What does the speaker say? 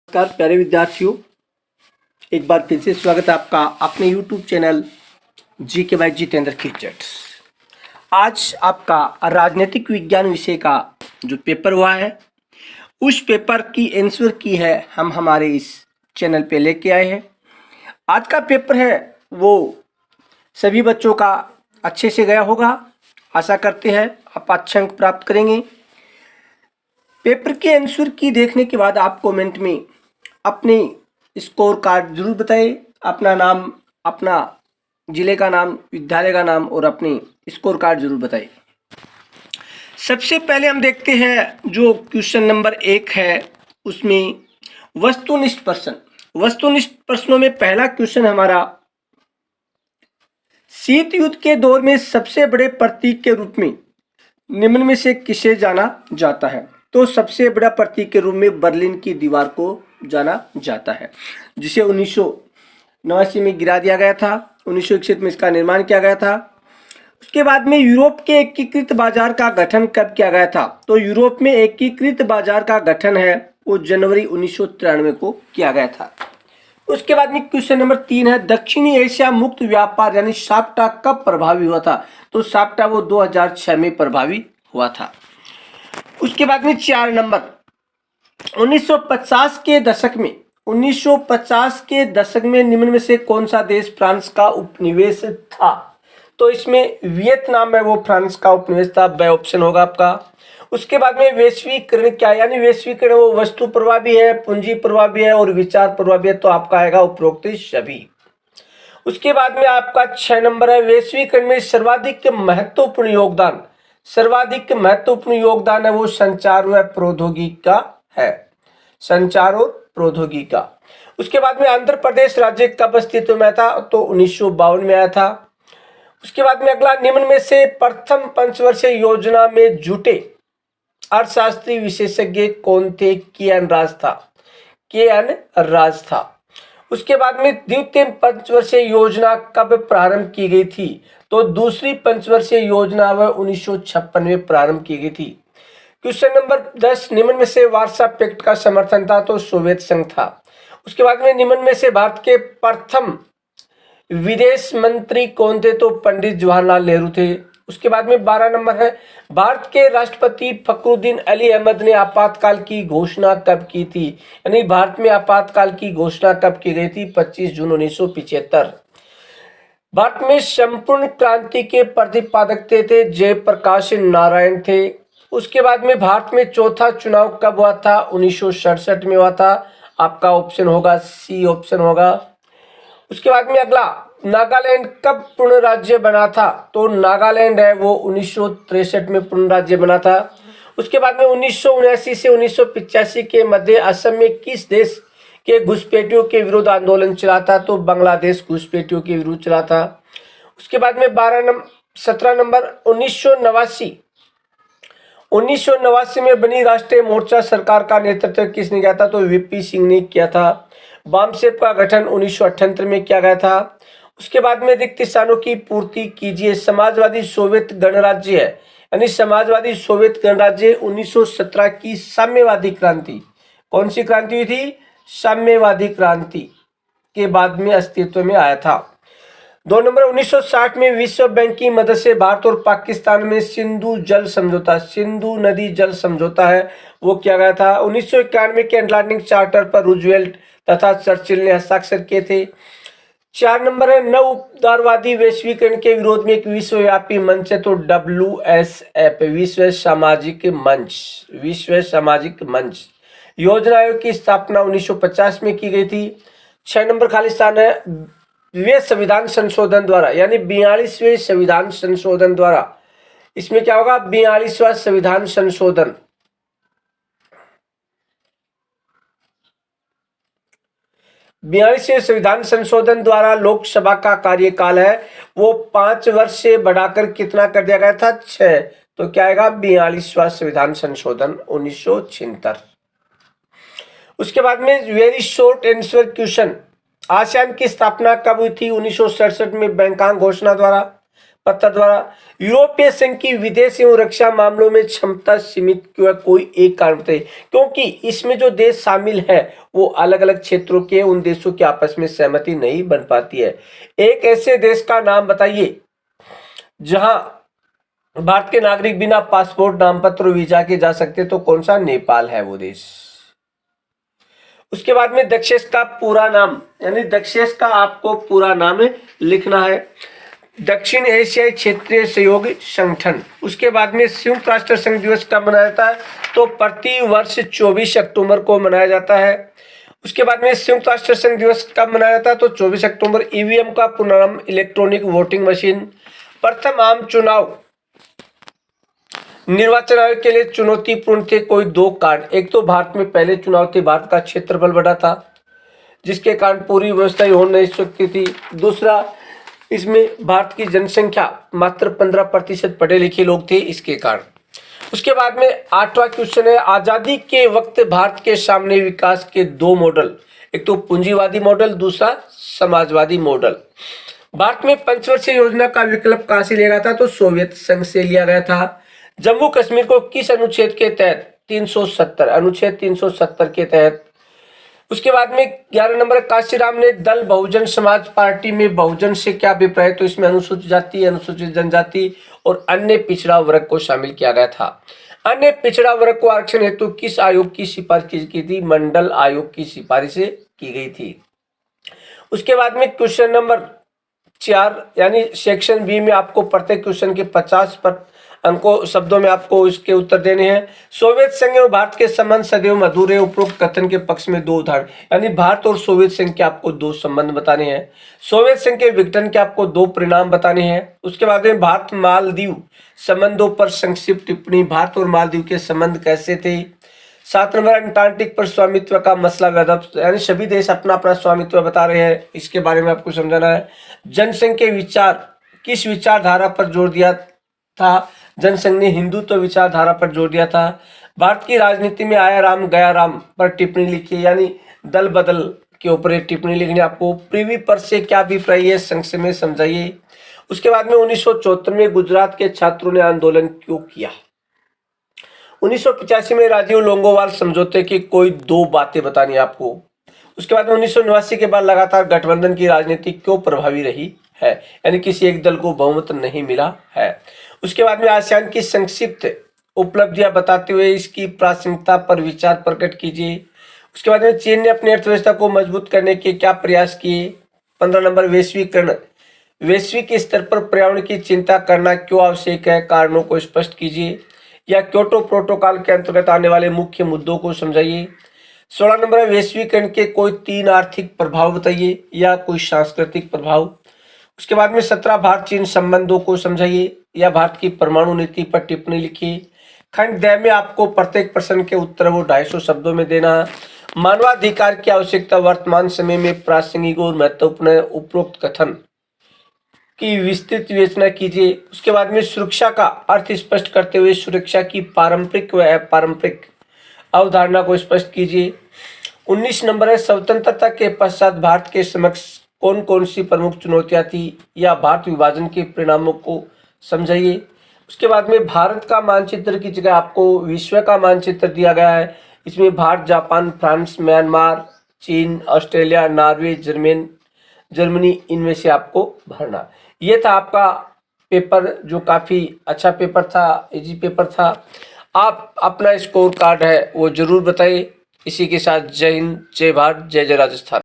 नमस्कार प्यारे विद्यार्थियों, एक बार फिर से स्वागत है आपका अपने YouTube चैनल जी के बाई जितेंद्र खिचट। आज आपका राजनीतिक विज्ञान विषय का जो पेपर हुआ है उस पेपर की आंसर की है हम हमारे इस चैनल पे लेके आए हैं। आज का पेपर है वो सभी बच्चों का अच्छे से गया होगा, आशा करते हैं आप अच्छे अंक प्राप्त करेंगे। पेपर के आंसर की देखने के बाद आप कमेंट में अपने स्कोर कार्ड जरूर बताएं, अपना नाम, अपना जिले का नाम, विद्यालय का नाम और अपने स्कोर कार्ड जरूर बताएं। सबसे पहले हम देखते हैं जो क्वेश्चन नंबर 1 है उसमें वस्तुनिष्ठ प्रश्न। वस्तुनिष्ठ प्रश्नों में पहला क्वेश्चन हमारा, शीत युद्ध के दौर में सबसे बड़े प्रतीक के रूप में निम्न में से किसे जाना जाता है? तो सबसे बड़ा प्रतीक के रूप में बर्लिन की दीवार को जाना जाता है, जिसे 1989 में गिरा दिया गया था। 1961 में इसका निर्माण किया गया था। उसके बाद में यूरोप के एकीकृत बाजार का गठन कब किया गया था? तो यूरोप में एकीकृत बाजार का गठन है वो जनवरी 1993 को किया गया था। उसके बाद में क्वेश्चन नंबर 3 है, दक्षिणी एशिया मुक्त व्यापार यानी साफ्टा कब प्रभावी हुआ था? तो साफ्टा वो 2006 में प्रभावी हुआ था। उसके बाद में 4 नंबर, 1950 के दशक में निम्न में से कौन सा देश फ्रांस का उपनिवेश था? तो इसमें वियतनाम में वो फ्रांस का उपनिवेश था, ब ऑप्शन होगा आपका। उसके बाद में वैश्वीकरण क्या, यानी वैश्वीकरण वो वस्तु प्रवाह भी है, पूंजी प्रवाह भी है और विचार प्रवाह भी है, तो आपका आएगा उपरोक्त सभी। उसके बाद में आपका 6 नंबर है, वैश्वीकरण में सर्वाधिक महत्वपूर्ण योगदान है वो संचार व प्रौद्योगिकी का है, संचार और प्रौद्योगिकी का। उसके बाद में आंध्र प्रदेश राज्य कब अस्तित्व में था? तो 1952 में आया था। उसके बाद में अगला, निम्न में से प्रथम पंचवर्षीय योजना में जुटे अर्थशास्त्री विशेषज्ञ कौन थे? के.एन. राज था। उसके बाद में द्वितीय पंचवर्षीय योजना कब प्रारंभ की गई थी? तो दूसरी पंचवर्षीय योजना वह 1956 में प्रारंभ की गई थी। क्वेश्चन नंबर 10, निम्न में से वार्सा पैक्ट का समर्थन था? तो सोवियत संघ था। उसके बाद में निम्न में से भारत के प्रथम विदेश मंत्री कौन थे? तो पंडित जवाहरलाल नेहरू थे। उसके बाद में 12 नंबर है, भारत के राष्ट्रपति फखरुद्दीन अली अहमद ने आपातकाल की घोषणा कब की थी? यानी भारत में आपातकाल की घोषणा कब की गई थी? 25 जून 1975। भारत में संपूर्ण क्रांति के प्रतिपादक थे जयप्रकाश नारायण थे। उसके बाद में भारत में चौथा चुनाव कब हुआ था? 1967 में हुआ था, आपका ऑप्शन होगा सी ऑप्शन होगा। उसके बाद में अगला, नागालैंड कब पूर्ण राज्य बना था? तो नागालैंड है वो 1963 में पूर्ण राज्य बना था। उसके बाद में 1979 से 1985 के मध्य असम में किस देश के घुसपैठियों के विरुद्ध आंदोलन चला था? तो बांग्लादेश घुसपैठियों के विरुद्ध चला था। उसके बाद में 17 नंबर, 1989 में बनी राष्ट्रीय मोर्चा सरकार का नेतृत्व किसने किया था? तो वीपी सिंह ने किया था। बामसेप का गठन 1978 में किया गया था। उसके बाद में रिक्त स्थानों की पूर्ति कीजिए। समाजवादी सोवियत गणराज्य है, यानी समाजवादी सोवियत गणराज्य 1917 की साम्यवादी क्रांति, कौन सी क्रांति हुई थी? साम्यवादी क्रांति के बाद में अस्तित्व में आया था। 2 नंबर, 1960 में विश्व बैंक की मदद से भारत और पाकिस्तान में सिंधु नदी जल समझौता है वो किया गया था। 1991 के अटलांटिक चार्टर पर रूजवेल्ट तथा चर्चिल ने हस्ताक्षर किए थे। 4 नंबर है, नव उदारवादी वैश्वीकरण के विरोध में एक विश्वव्यापी मंच है, तो WSF विश्व सामाजिक मंच। योजना आयोग की स्थापना 1950 में की गई थी। 6 नंबर खाली स्थान है, वे संविधान संशोधन द्वारा, यानी 42वें संविधान संशोधन द्वारा, इसमें क्या होगा? 42वां संविधान संशोधन। 42वें संविधान संशोधन द्वारा लोकसभा का कार्यकाल है वो 5 वर्ष से बढ़ाकर कितना कर दिया गया था? 6। तो क्या आएगा? 42वां संविधान संशोधन 1976। उसके बाद में very short answer question, ASEAN की स्थापना कब हुई थी? 1967 में बैंकॉक घोषणा द्वारा। पत्र द्वारा। यूरोपीय संघ की विदेश एवं रक्षा मामलों में क्षमता सीमित क्यों है, कोई एक कारण बताइए। क्योंकि इसमें जो देश शामिल है वो अलग अलग क्षेत्रों के, उन देशों की आपस में सहमति नहीं बन पाती है। एक ऐसे देश का नाम बताइए जहां भारत के नागरिक बिना पासपोर्ट, नामपत्र, वीजा के जा सकते, तो कौन सा? नेपाल है वो देश। उसके बाद में दक्षेश का पूरा नाम, यानी दक्षेश का आपको पूरा नाम लिखना है, दक्षिण एशियाई क्षेत्रीय सहयोग संगठन। उसके बाद में संयुक्त राष्ट्र संघ दिवस कब मनाया जाता है? तो प्रति वर्ष 24 अक्टूबर को मनाया जाता है। उसके बाद में संयुक्त राष्ट्र संघ दिवस कब मनाया जाता है? तो 24 अक्टूबर। ईवीएम का पूरा नाम इलेक्ट्रॉनिक वोटिंग मशीन। प्रथम आम चुनाव निर्वाचन आयोग के लिए चुनौतीपूर्ण थे कोई दो कारण। एक तो भारत में पहले चुनाव थे, भारत का क्षेत्रफल बड़ा था जिसके कारण पूरी व्यवस्था हो नहीं सकती थी। दूसरा, इसमें भारत की जनसंख्या मात्र 15% पढ़े लिखे लोग थे, इसके कारण। उसके बाद में 8वां क्वेश्चन है, आजादी के वक्त भारत के सामने विकास के दो मॉडल, एक तो पूंजीवादी मॉडल, दूसरा समाजवादी मॉडल। भारत में पंचवर्षीय योजना का विकल्प कहां से लिया गया था? तो सोवियत संघ से लिया गया था। जम्मू कश्मीर को किस अनुच्छेद के तहत? 370, अनुच्छेद 370 के तहत। उसके बाद में 11 नंबर, काशीराम ने दल बहुजन समाज पार्टी में बहुजन से क्या अभिप्राय? तो इसमें अनुसूचित जाति, अनुसूचित जनजाति और अन्य पिछड़ा वर्ग को शामिल किया गया था। अन्य पिछड़ा वर्ग को आरक्षण हेतु किस आयोग की सिफारिश की थी? मंडल आयोग की सिफारिश की गई थी। उसके बाद में क्वेश्चन नंबर 4, यानी सेक्शन बी में आपको प्रत्येक क्वेश्चन के 50 अंकों शब्दों में आपको इसके उत्तर देने हैं। सोवियत संघ और भारत के संबंध सदैव मधुर है, उपरोक्त कथन के पक्ष में दो उदाहरण, यानी भारत और सोवियत संघ के आपको दो संबंध बताने हैं। सोवियत संघ के विघटन के आपको दो परिणाम बताने हैं। उसके बाद में भारत मालदीव संबंधों पर संक्षिप्त टिप्पणी, भारत और मालदीव के संबंध कैसे थे। 7 नंबर, अंटार्कटिक पर स्वामित्व का मसला वैध, यानी सभी देश अपना अपना स्वामित्व बता रहे हैं, इसके बारे में आपको समझाना है। जनसंघ के विचार किस विचारधारा पर जोर दिया था? जनसंघ ने हिंदुत्व विचारधारा पर जोर दिया था। भारत की राजनीति में आया राम गया राम पर टिप्पणी लिखी, यानी दल बदल के ऊपर टिप्पणी लिखनी आपको। प्रीवी पर से क्या अभिप्राय है, संक्षेप में समझाइए। उसके बाद में 1974 में गुजरात के छात्रों ने आंदोलन क्यों किया? 1985 में राजीव लोंगोवाल समझौते की कोई दो बातें बतानी है आपको। उसके बाद में 1989 के बाद लगातार गठबंधन की राजनीति क्यों प्रभावी रही है, यानी किसी एक दल को बहुमत नहीं मिला है। उसके बाद में आसियान की संक्षिप्त उपलब्धियां बताते हुए इसकी प्रासंगिकता पर विचार प्रकट कीजिए। उसके बाद में चीन ने अपनी अर्थव्यवस्था को मजबूत करने के क्या प्रयास किए। 15 नंबर, वैश्वीकरण, वैश्विक स्तर पर पर्यावरण की चिंता करना क्यों आवश्यक है, कारणों को स्पष्ट कीजिए। या क्योटो प्रोटोकॉल के अंतर्गत आने वाले मुख्य मुद्दों को समझाइए। 16 नंबर, वैश्वीकरण के कोई 3 आर्थिक प्रभाव बताइए या कोई सांस्कृतिक प्रभाव। उसके बाद में 17, भारत चीन संबंधों को समझाइए या भारत की परमाणु नीति पर टिप्पणी लिखिए। खंड 2 में आपको प्रत्येक प्रश्न के उत्तर वो 250 शब्दों में देना। मानवाधिकार की आवश्यकता वर्तमान समय में प्रासंगिक और महत्वपूर्ण है, उपरोक्त कथन की विस्तृत विवेचना कीजिए। उसके बाद में सुरक्षा का अर्थ स्पष्ट करते हुए सुरक्षा की पारंपरिक व अपारंपरिक अवधारणा को स्पष्ट कीजिए। 19 नंबर है, स्वतंत्रता के पश्चात भारत के समक्ष कौन कौन सी प्रमुख चुनौतियां थी या भारत विभाजन के परिणामों को समझाइए। उसके बाद में भारत का मानचित्र की जगह आपको विश्व का मानचित्र दिया गया है। इसमें भारत, जापान, फ्रांस, म्यांमार, चीन, ऑस्ट्रेलिया, नॉर्वे, जर्मनी, इनमें से आपको भरना। ये था आपका पेपर, जो काफ़ी अच्छा पेपर था, इजी पेपर था। आप अपना स्कोर कार्ड है वो जरूर बताइए। इसी के साथ जय हिंद, जय भारत, जय जय राजस्थान।